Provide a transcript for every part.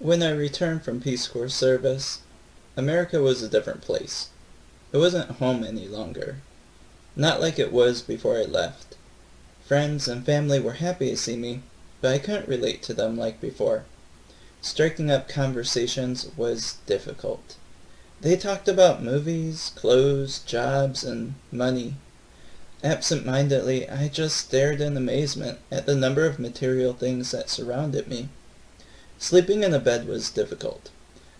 When I returned from Peace Corps service, America was a different place. It wasn't home any longer. Not like it was before I left. Friends and family were happy to see me, but I couldn't relate to them like before. Striking up conversations was difficult. They talked about movies, clothes, jobs, and money. Absent-mindedly, I just stared in amazement at the number of material things that surrounded me. Sleeping in a bed was difficult.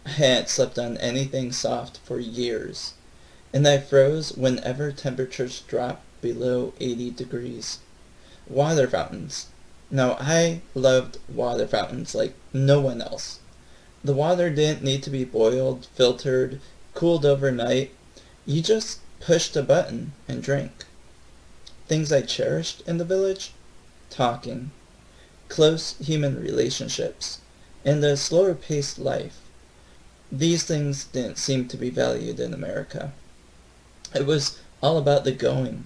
I hadn't slept on anything soft for years, and I froze whenever temperatures dropped below 80 degrees. Water fountains. Now, I loved water fountains like no one else. The water didn't need to be boiled, filtered, cooled overnight. You just pushed a button and drank. Things I cherished in the village? Talking, close human relationships, and a slower-paced life. These things didn't seem to be valued in America. It was all about the going.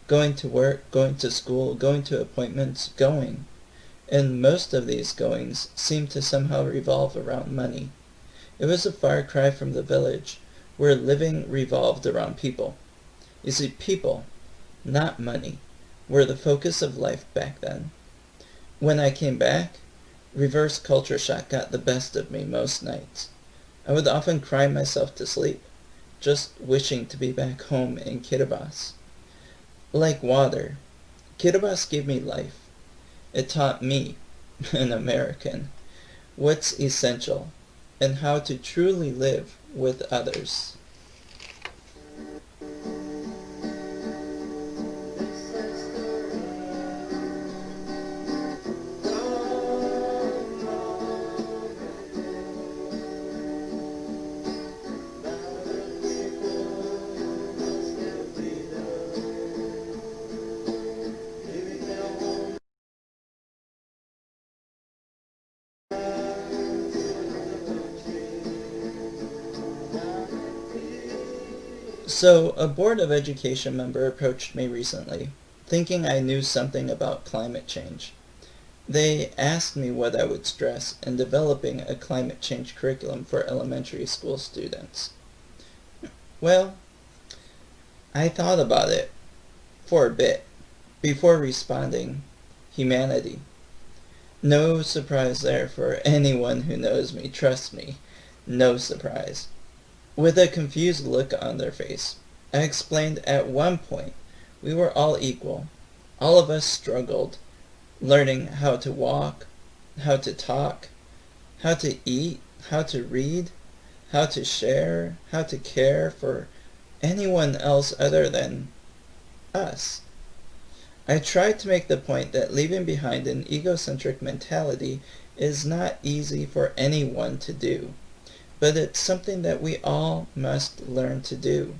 Going to work, going to school, going to appointments, going. And most of these goings seemed to somehow revolve around money. It was a far cry from the village, where living revolved around people. You see, people, not money, were the focus of life back then. When I came back, reverse culture shock got the best of me most nights. I would often cry myself to sleep, just wishing to be back home in Kiribati. Like water, Kiribati gave me life. It taught me, an American, what's essential and how to truly live with others. So, a Board of Education member approached me recently, thinking I knew something about climate change. They asked me what I would stress in developing a climate change curriculum for elementary school students. Well, I thought about it for a bit before responding, humanity. No surprise there for anyone who knows me, trust me, no surprise. With a confused look on their face, I explained at one point we were all equal. All of us struggled, learning how to walk, how to talk, how to eat, how to read, how to share, how to care for anyone else other than us. I tried to make the point that leaving behind an egocentric mentality is not easy for anyone to do, but it's something that we all must learn to do.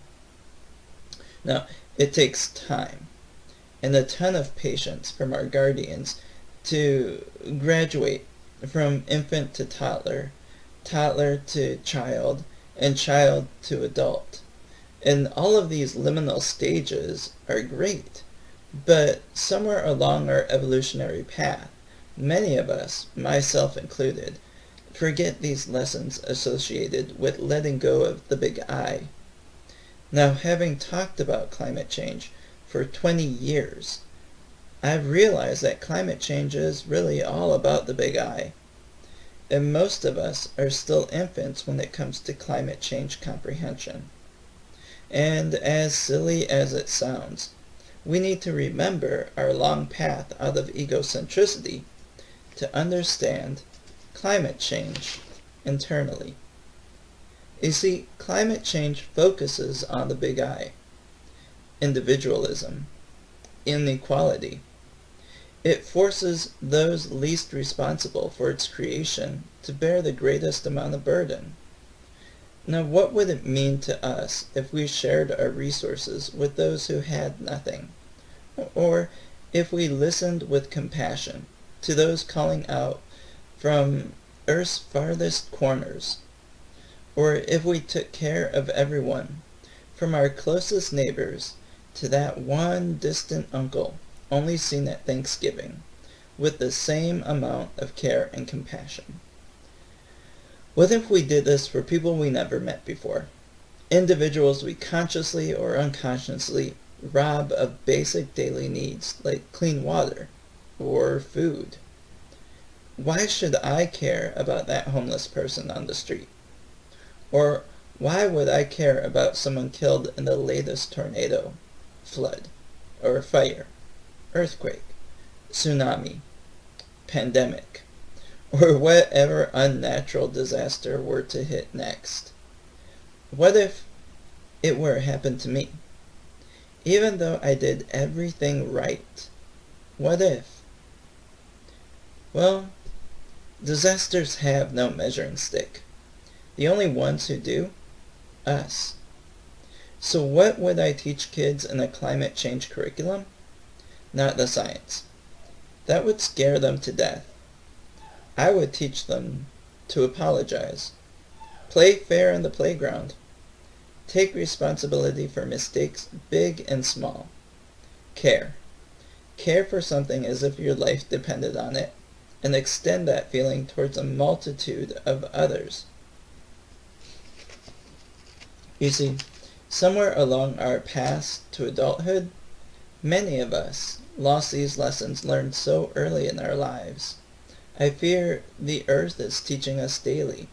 Now, it takes time and a ton of patience from our guardians to graduate from infant to toddler, toddler to child, and child to adult. And all of these liminal stages are great, but somewhere along our evolutionary path, many of us, myself included, forget these lessons associated with letting go of the big I. Now, having talked about climate change for 20 years, I've realized that climate change is really all about the big I. And most of us are still infants when it comes to climate change comprehension. And as silly as it sounds, we need to remember our long path out of egocentricity to understand climate change internally. You see, climate change focuses on the big I, individualism, inequality. It forces those least responsible for its creation to bear the greatest amount of burden. Now, what would it mean to us if we shared our resources with those who had nothing? Or if we listened with compassion to those calling out from Earth's farthest corners, or if we took care of everyone, from our closest neighbors to that one distant uncle only seen at Thanksgiving, with the same amount of care and compassion. What if we did this for people we never met before? Individuals we consciously or unconsciously rob of basic daily needs like clean water or food. Why should I care about that homeless person on the street? Or why would I care about someone killed in the latest tornado, flood, or fire, earthquake, tsunami, pandemic, or whatever unnatural disaster were to hit next? What if it were happened to me? Even though I did everything right, what if? Well, disasters have no measuring stick. The only ones who do? Us. So what would I teach kids in a climate change curriculum? Not the science. That would scare them to death. I would teach them to apologize. Play fair in the playground. Take responsibility for mistakes, big and small. Care. Care for something as if your life depended on it, and extend that feeling towards a multitude of others. You see, somewhere along our path to adulthood, many of us lost these lessons learned so early in our lives. I fear the earth is teaching us daily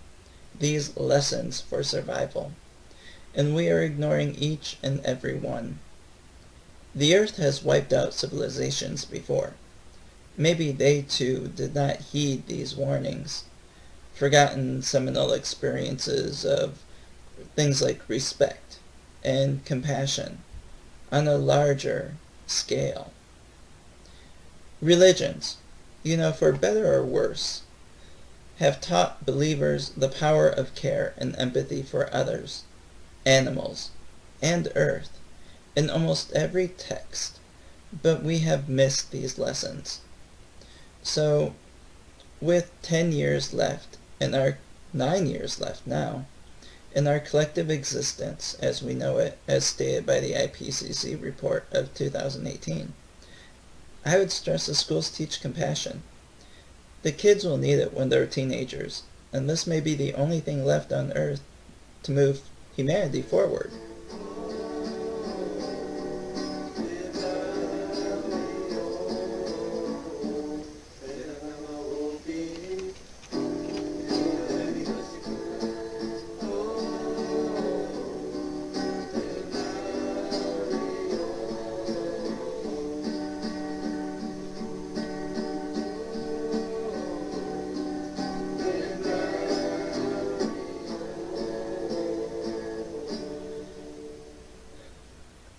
these lessons for survival, and we are ignoring each and every one. The earth has wiped out civilizations before. Maybe they too did not heed these warnings, forgotten seminal experiences of things like respect and compassion on a larger scale. Religions, for better or worse, have taught believers the power of care and empathy for others, animals, and earth in almost every text, but we have missed these lessons. So, with 10 years left, and our 9 years left now, in our collective existence as we know it, as stated by the IPCC report of 2018, I would stress the schools teach compassion. The kids will need it when they're teenagers, and this may be the only thing left on Earth to move humanity forward.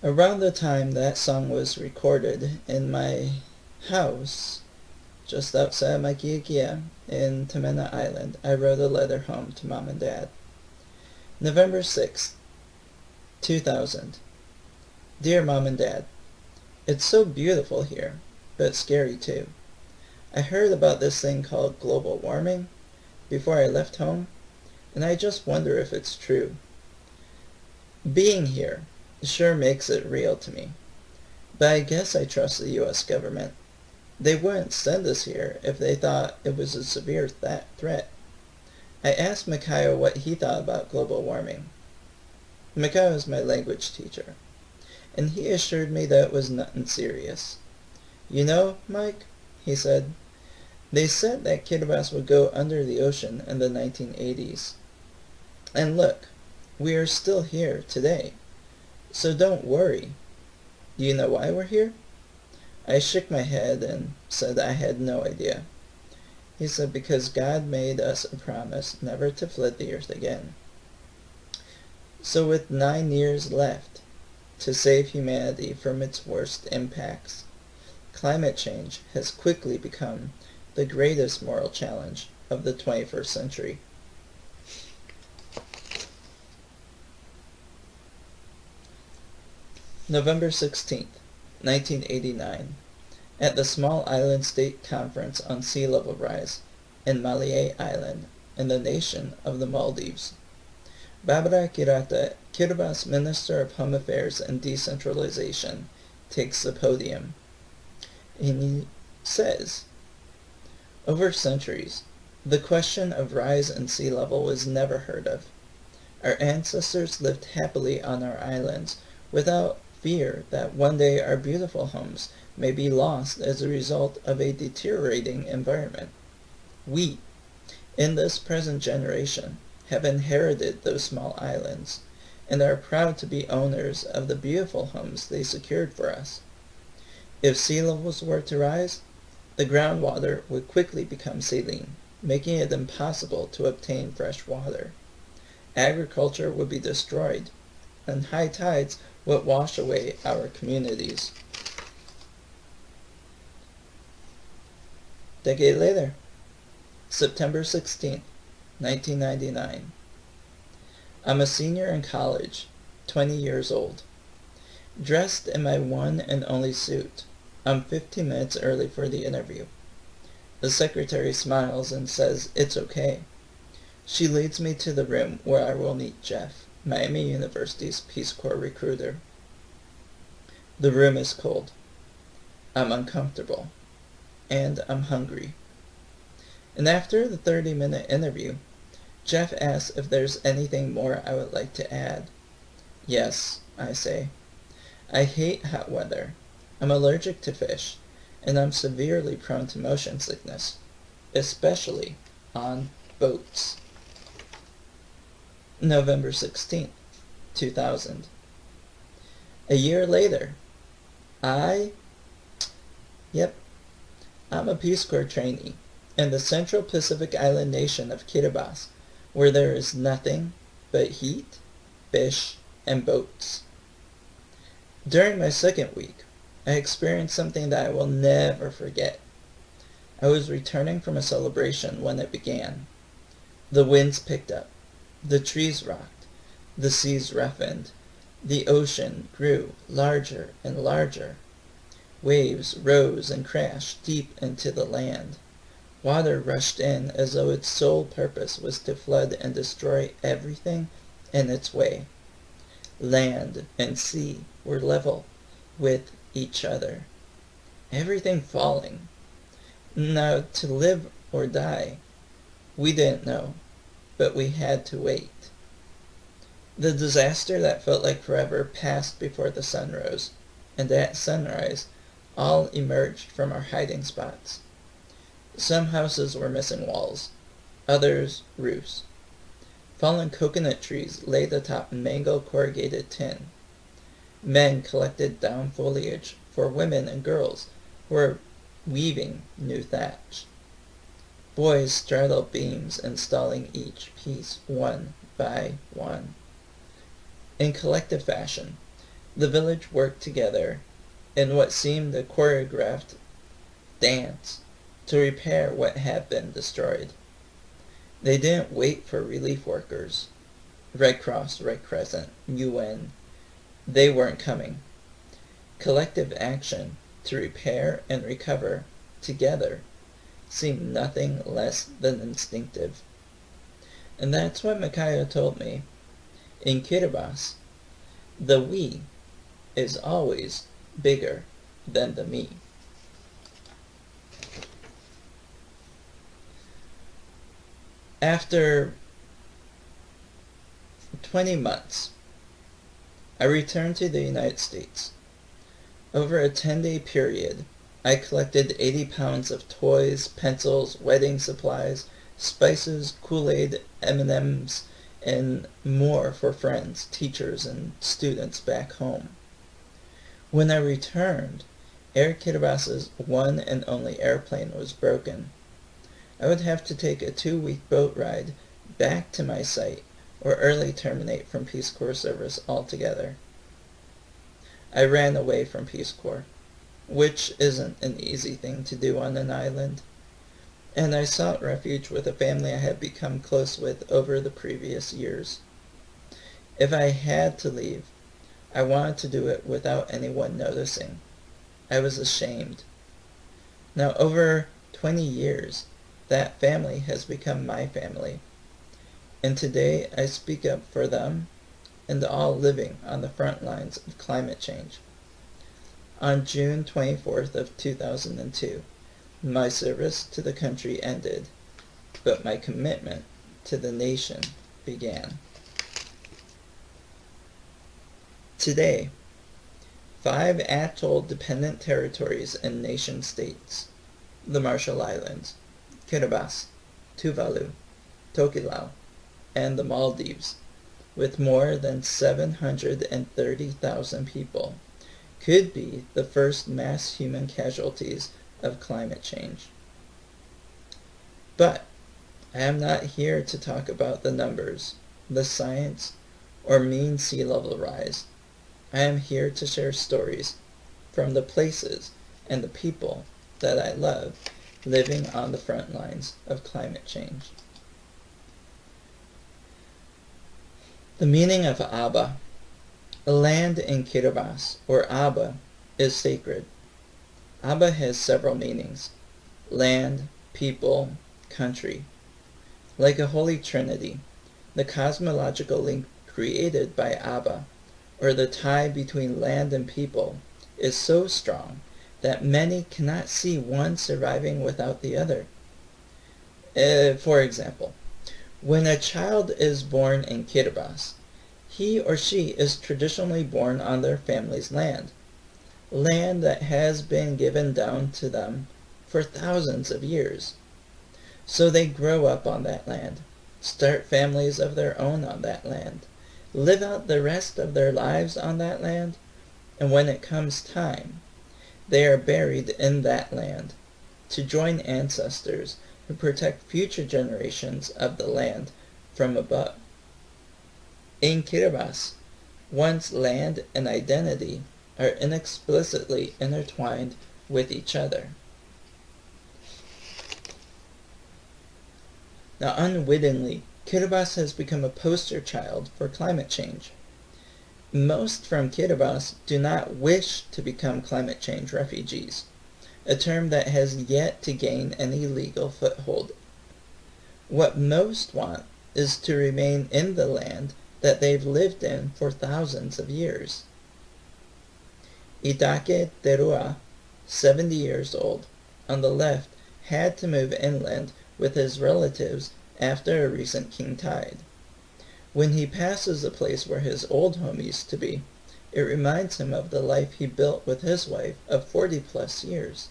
Around the time that song was recorded in my house, just outside Makiyakea in Tamena Island, I wrote a letter home to Mom and Dad. November 6th, 2000. Dear Mom and Dad, it's so beautiful here, but scary too. I heard about this thing called global warming before I left home, and I just wonder if it's true. Being here sure makes it real to me, but I guess I trust the U.S. government. They wouldn't send us here if they thought it was a severe threat. I asked Micaiah what he thought about global warming. Micaiah is my language teacher, and he assured me that it was nothing serious. Mike, he said, they said that Kiribati would go under the ocean in the 1980s. And look, we are still here today. So don't worry. Do you know why we're here? I shook my head and said I had no idea. He said because God made us a promise never to flood the earth again. So with 9 years left to save humanity from its worst impacts, climate change has quickly become the greatest moral challenge of the 21st century. November 16th, 1989, at the Small Island State Conference on Sea Level Rise in Malie Island in the nation of the Maldives. Barbara Kirata, Kiribati Minister of Home Affairs and Decentralization, takes the podium. And he says, over centuries, The question of rise in sea level was never heard of. Our ancestors lived happily on our islands without fear that one day our beautiful homes may be lost as a result of a deteriorating environment. We, in this present generation, have inherited those small islands and are proud to be owners of the beautiful homes they secured for us. If sea levels were to rise, the groundwater would quickly become saline, making it impossible to obtain fresh water. Agriculture would be destroyed, and high tides would wash away our communities. Decade later, September 16th, 1999. I'm a senior in college, 20 years old. Dressed in my one and only suit, I'm 15 minutes early for the interview. The secretary smiles and says it's okay. She leads me to the room where I will meet Jeff, Miami University's Peace Corps recruiter. The room is cold. I'm uncomfortable. And I'm hungry. And after the 30-minute interview, Jeff asks if there's anything more I would like to add. Yes, I say. I hate hot weather. I'm allergic to fish, and I'm severely prone to motion sickness, especially on boats. November 16th, 2000. A year later, I'm a Peace Corps trainee in the Central Pacific Island nation of Kiribati, where there is nothing but heat, fish, and boats. During my second week, I experienced something that I will never forget. I was returning from a celebration when it began. The winds picked up, the trees rocked, the seas roughened, the ocean grew larger and larger. Waves rose and crashed deep into the land. Water rushed in as though its sole purpose was to flood and destroy everything in its way. Land and sea were level with each other. Everything falling. Now, to live or die, we didn't know, but we had to wait. The disaster that felt like forever passed before the sun rose, and at sunrise, all emerged from our hiding spots. Some houses were missing walls, others roofs. Fallen coconut trees laid atop mango corrugated tin. Men collected down foliage for women and girls who were weaving new thatch. Boys straddled beams, installing each piece one by one. In collective fashion, the village worked together in what seemed a choreographed dance to repair what had been destroyed. They didn't wait for relief workers, Red Cross, Red Crescent, UN. They weren't coming. Collective action to repair and recover together seemed nothing less than instinctive. And that's what Micaiah told me. In Kiribati, the we is always bigger than the me. After 20 months, I returned to the United States. Over a 10-day period, I collected 80 pounds of toys, pencils, wedding supplies, spices, Kool-Aid, M&Ms, and more for friends, teachers, and students back home. When I returned, Air Kiribati's one and only airplane was broken. I would have to take a 2-week boat ride back to my site or early terminate from Peace Corps service altogether. I ran away from Peace Corps, which isn't an easy thing to do on an island, and I sought refuge with a family I had become close with over the previous years. If I had to leave, I wanted to do it without anyone noticing. I was ashamed. Now, over 20 years, that family has become my family, and today I speak up for them and all living on the front lines of climate change. On June 24th of 2002, my service to the country ended. but my commitment to the nation began. Today, 5 atoll-dependent territories and nation-states, the Marshall Islands, Kiribati, Tuvalu, Tokelau, and the Maldives, with more than 730,000 people, could be the first mass human casualties of climate change. But I am not here to talk about the numbers, the science, or mean sea level rise. I am here to share stories from the places and the people that I love living on the front lines of climate change. The meaning of Aba. Land in Kiribati, or Aba, is sacred. Aba has several meanings: land, people, country. Like a holy trinity, the cosmological link created by Aba, or the tie between land and people, is so strong that many cannot see one surviving without the other. For example, when a child is born in Kiribati, he or she is traditionally born on their family's land that has been given down to them for thousands of years. So they grow up on that land, start families of their own on that land, live out the rest of their lives on that land, and when it comes time, they are buried in that land to join ancestors who protect future generations of the land from above. In Kiribati, one's land and identity are inexplicably intertwined with each other. Now, unwittingly, Kiribati has become a poster child for climate change. Most from Kiribati do not wish to become climate change refugees, a term that has yet to gain any legal foothold. What most want is to remain in the land that they've lived in for thousands of years. Idake Terua, 70 years old, on the left, had to move inland with his relatives after a recent king tide. When he passes the place where his old home used to be, it reminds him of the life he built with his wife of 40-plus years.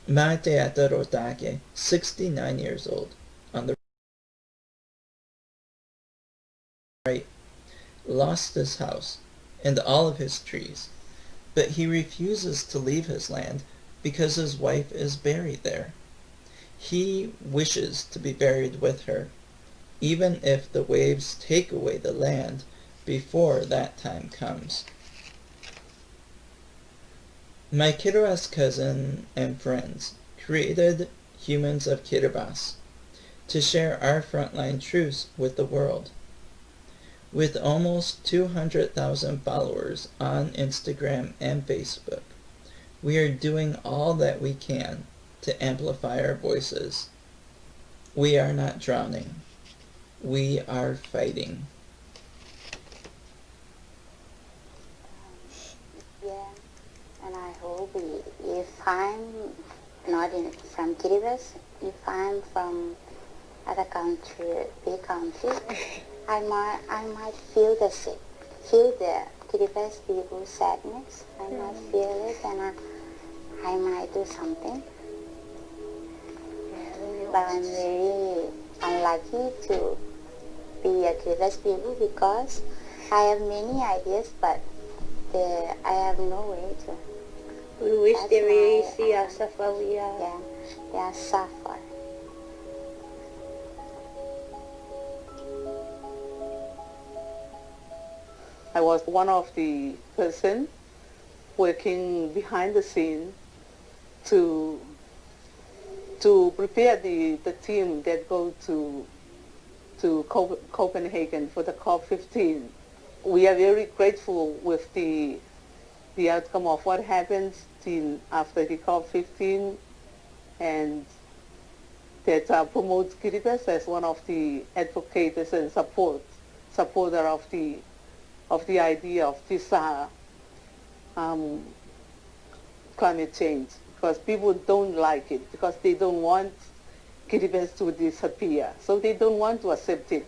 Mateata Rotake, 69 years old, on the right, lost his house and all of his trees, but he refuses to leave his land because his wife is buried there. He wishes to be buried with her, even if the waves take away the land before that time comes. My Kiribati cousin and friends created Humans of Kiribati to share our frontline truths with the world. With almost 200,000 followers on Instagram and Facebook, we are doing all that we can to amplify our voices. We are not drowning. We are fighting. Yeah, and I hope if I'm not from Kiribati, if I'm from other country, big country, I might feel the Kiribati people's sadness. I might feel it, and I might do something. But I'm very unlucky to be a Kiribati people because I have many ideas, but I have no way to. We wish That's they really why see us suffer. We are. Yeah, they are suffer. I was one of the person working behind the scene to prepare the team that go to Copenhagen for the COP15. We are very grateful with the outcome of what happens after the COP15, and that promotes Kiribati as one of the advocates and supporter of the idea of this climate change, because people don't like it, because they don't want Kiribati to disappear. So they don't want to accept it.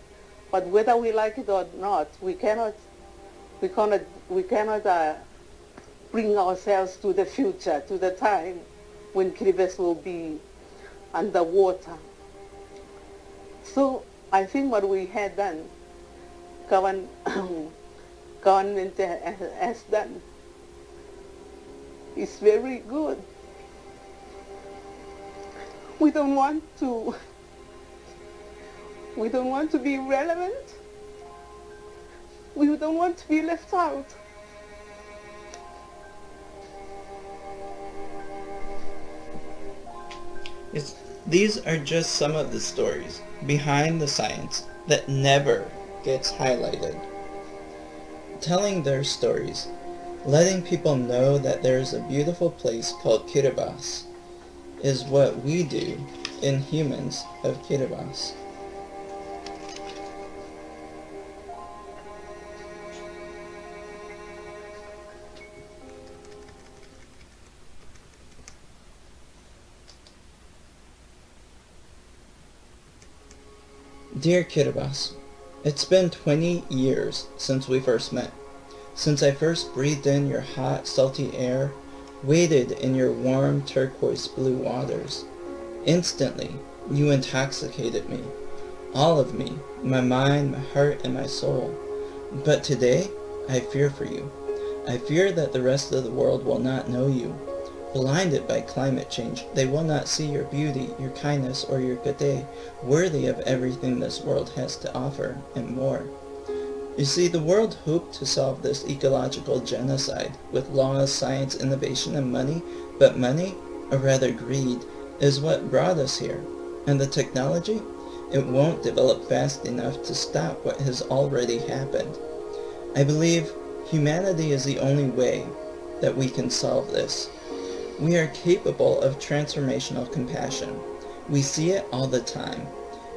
But whether we like it or not, we cannot bring ourselves to the future, to the time when Kiribati will be underwater. So I think what we had done, government has done, is very good. We don't want to be irrelevant. We don't want to be left out. These are just some of the stories behind the science that never gets highlighted. Telling their stories, letting people know that there is a beautiful place called Kiribati, is what we do in Humans of Kiribati. Dear Kiribati, it's been 20 years since we first met, since I first breathed in your hot, salty air, waded in your warm, turquoise blue waters. Instantly, you intoxicated me, all of me, my mind, my heart, and my soul. But today, I fear for you. I fear that the rest of the world will not know you. Blinded by climate change, they will not see your beauty, your kindness, or your good day, worthy of everything this world has to offer, and more. You see, the world hoped to solve this ecological genocide with laws, science, innovation, and money, but money, or rather greed, is what brought us here. And the technology? It won't develop fast enough to stop what has already happened. I believe humanity is the only way that we can solve this. We are capable of transformational compassion. We see it all the time.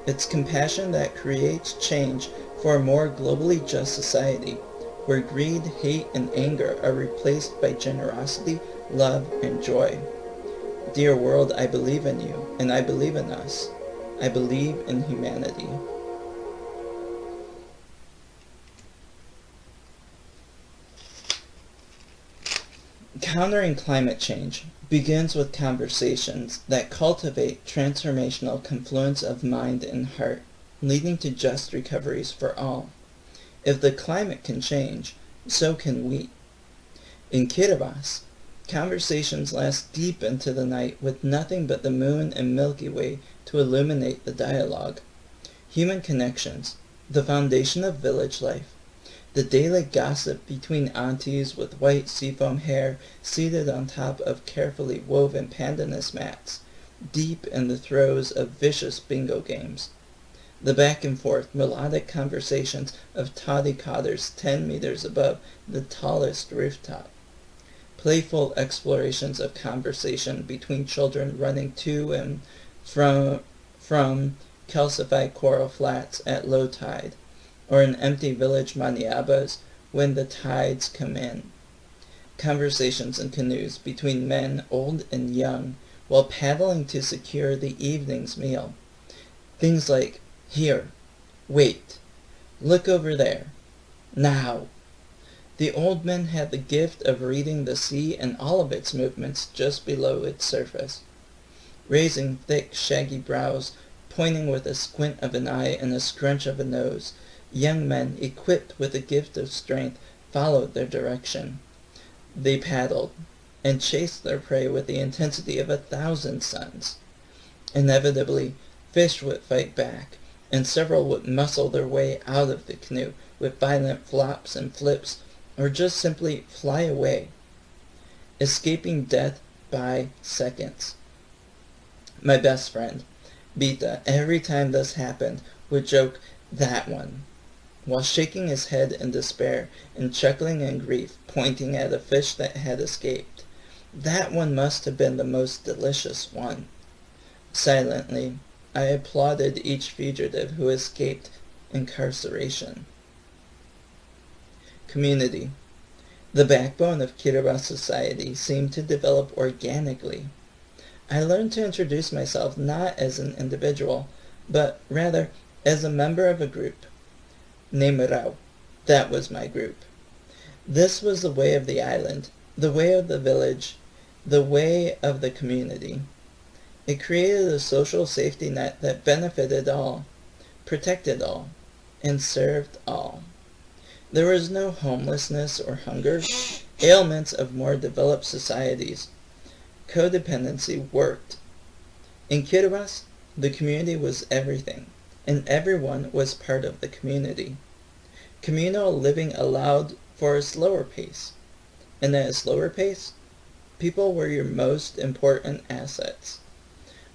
It's compassion that creates change for a more globally just society, where greed, hate, and anger are replaced by generosity, love, and joy. Dear world, I believe in you, and I believe in us. I believe in humanity. Countering climate change begins with conversations that cultivate transformational confluence of mind and heart, leading to just recoveries for all. If the climate can change, so can we. In Kiribati, conversations last deep into the night with nothing but the moon and Milky Way to illuminate the dialogue. Human connections, the foundation of village life. The daily gossip between aunties with white seafoam hair seated on top of carefully woven pandanus mats, deep in the throes of vicious bingo games. The back and forth melodic conversations of toddy cotters 10 meters above the tallest rooftop. Playful explorations of conversation between children running to and from calcified coral flats at low tide, or in empty village maniabas when the tides come in. Conversations in canoes between men old and young while paddling to secure the evening's meal. Things like, here, wait, look over there, now. The old men had the gift of reading the sea and all of its movements just below its surface. Raising thick, shaggy brows, pointing with a squint of an eye and a scrunch of a nose, young men equipped with the gift of strength followed their direction. They paddled and chased their prey with the intensity of 1,000 suns. Inevitably, fish would fight back, and several would muscle their way out of the canoe with violent flops and flips, or just simply fly away, escaping death by seconds. My best friend, Beta, every time this happened, would joke, "That one," while shaking his head in despair and chuckling in grief, pointing at a fish that had escaped. That one must have been the most delicious one. Silently, I applauded each fugitive who escaped incarceration. Community. The backbone of Kiribati society seemed to develop organically. I learned to introduce myself not as an individual, but rather as a member of a group. Nemerau. That was my group. This was the way of the island, the way of the village, the way of the community. It created a social safety net that benefited all, protected all, and served all. There was no homelessness or hunger, ailments of more developed societies. Codependency worked. In Kiribati, the community was everything, and everyone was part of the community. Communal living allowed for a slower pace, and at a slower pace, people were your most important assets.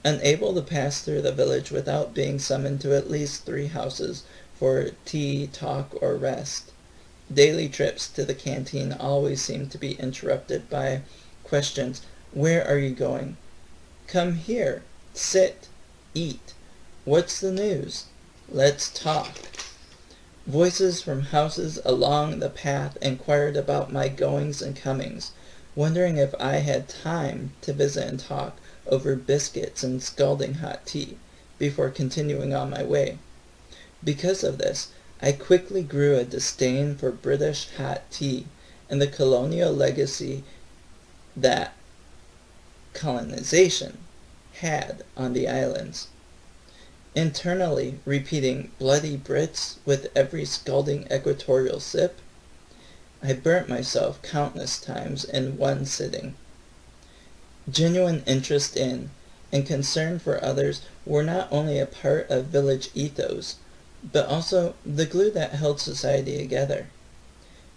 Unable to pass through the village without being summoned to at least 3 houses for tea, talk, or rest, daily trips to the canteen always seemed to be interrupted by questions. Where are you going? Come here. Sit. Eat. What's the news? Let's talk. Voices from houses along the path inquired about my goings and comings, wondering if I had time to visit and talk over biscuits and scalding hot tea before continuing on my way. Because of this, I quickly grew a disdain for British hot tea and the colonial legacy that colonization had on the islands. Internally repeating bloody Brits with every scalding equatorial sip, I burnt myself countless times in one sitting. Genuine interest in and concern for others were not only a part of village ethos, but also the glue that held society together.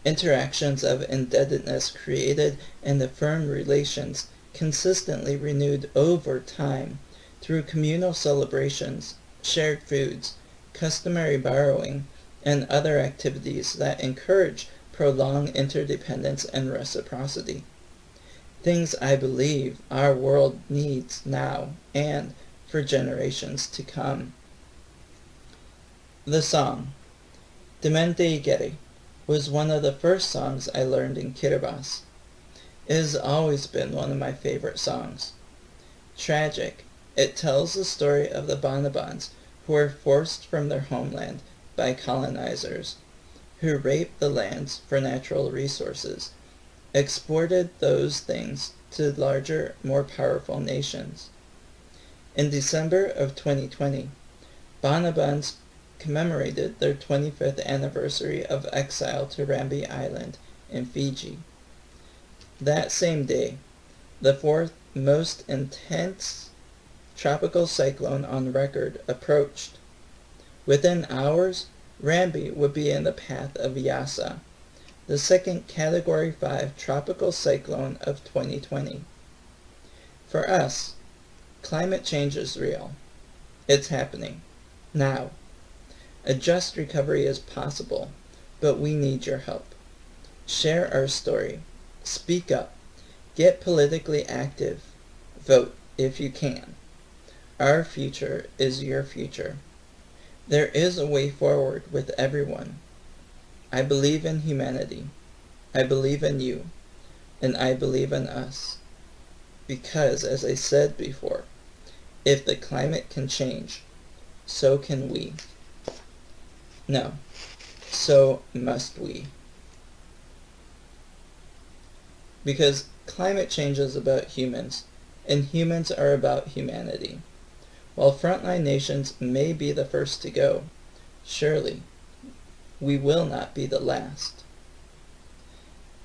Interactions of indebtedness created and the firm relations consistently renewed over time through communal celebrations, shared foods, customary borrowing, and other activities that encourage prolonged interdependence and reciprocity. Things I believe our world needs now and for generations to come. The song, Demente Igeri, was one of the first songs I learned in Kiribati. It has always been one of my favorite songs. Tragic, it tells the story of the Banabans who were forced from their homeland by colonizers, who raped the lands for natural resources, exported those things to larger, more powerful nations. In December of 2020, Banabans commemorated their 25th anniversary of exile to Rambi Island in Fiji. That same day, the 4th most intense tropical cyclone on record approached. Within hours, Rambi would be in the path of Yasa, the second Category 5 tropical cyclone of 2020. For us, climate change is real. It's happening. Now. A just recovery is possible, but we need your help. Share our story. Speak up. Get politically active. Vote if you can. Our future is your future. There is a way forward with everyone. I believe in humanity. I believe in you. And I believe in us. Because, as I said before, if the climate can change, so can we. No, so must we. Because climate change is about humans, and humans are about humanity. While frontline nations may be the first to go, surely we will not be the last.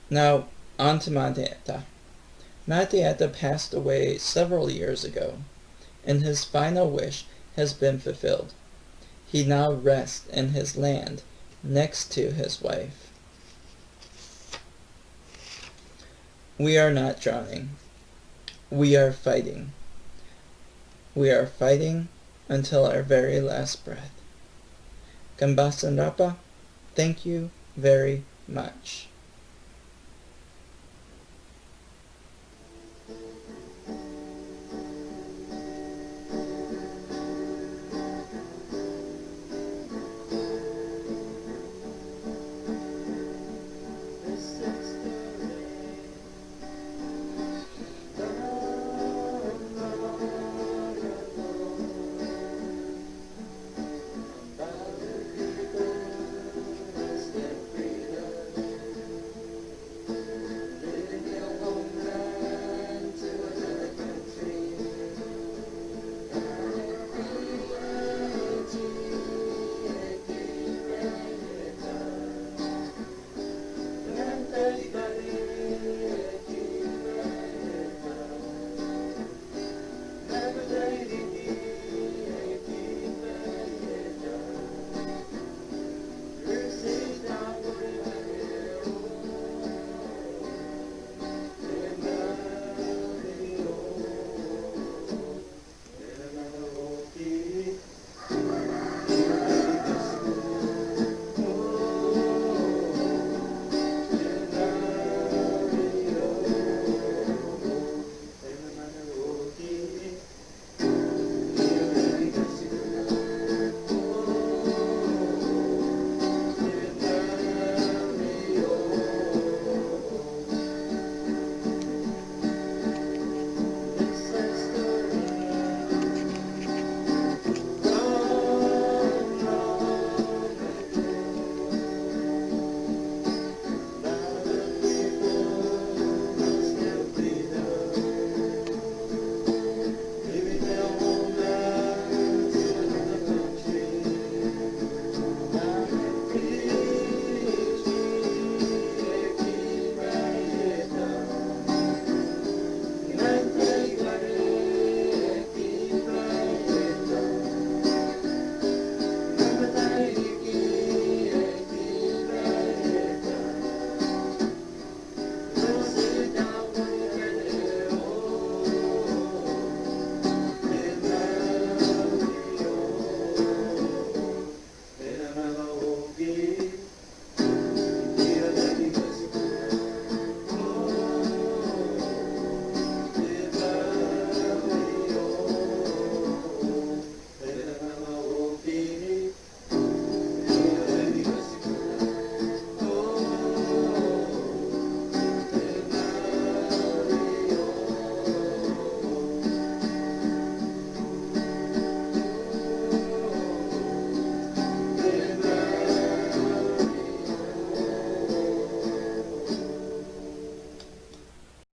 Now, on to Matieta. Matieta passed away several years ago, and his final wish has been fulfilled. He now rests in his land next to his wife. We are not drowning. We are fighting. We are fighting until our very last breath. Gambasan Rapa, thank you very much.